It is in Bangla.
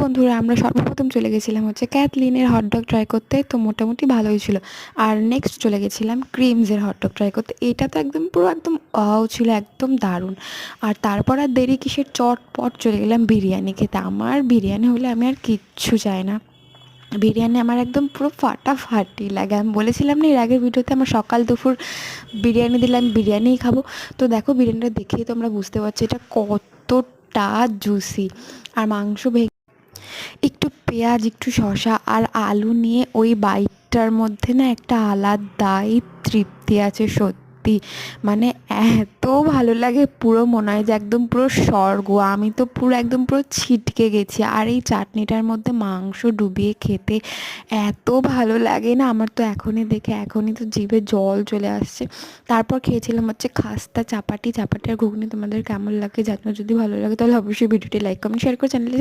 বন্ধুরা, আমরা সর্বপ্রথম চলে গেছিলাম হচ্ছে ক্যাথলিনের হটডগ ট্রাই করতে। তো মোটামুটি ভালোই ছিল। আর নেক্সট চলে গেছিলাম ক্রিমসের হটডগ ট্রাই করতে। এটা তো একদম পুরো একদম ওয়াও ছিল, একদম দারুণ। আর তারপর আর দেরি কিসের, চটপট চলে গেলাম বিরিয়ানি খেতে। আমার বিরিয়ানি হলে আমি আর কিচ্ছু চাই না। বিরিয়ানি আমার একদম পুরো ফাটাফাটি লাগে। আমি বলেছিলাম না এর আগের ভিডিওতে, আমার সকাল দুপুর বিরিয়ানি দিলে আমি বিরিয়ানিই খাবো। তো দেখো, বিরিয়ানিটা দেখেই তোমরা বুঝতে পারছো এটা কতটা জুসি। আর মাংস একটু পেঁয়াজ, একটু শসা আর আলু নিয়ে ওই বাইটটার মধ্যে না একটা আলাদাই তৃপ্তি আছে সত্যি। মানে এত ভালো লাগে, পুরো মনে হয় যে একদম পুরো স্বর্গ। আমি তো পুরো একদম পুরো ছিটকে গেছি। আর এই চাটনিটার মধ্যে মাংস ডুবিয়ে খেতে এত ভালো লাগে না, আমার তো এখনই তো জিভে জল চলে আসছে। তারপর খেয়েছিলাম হচ্ছে খাস্তা, চাপাটি আর ঘুগনি। তোমাদের কেমন লাগে জানো? যদি ভালো লাগে তাহলে অবশ্যই ভিডিওটি লাইক কমেন্ট শেয়ার করে চ্যানেলে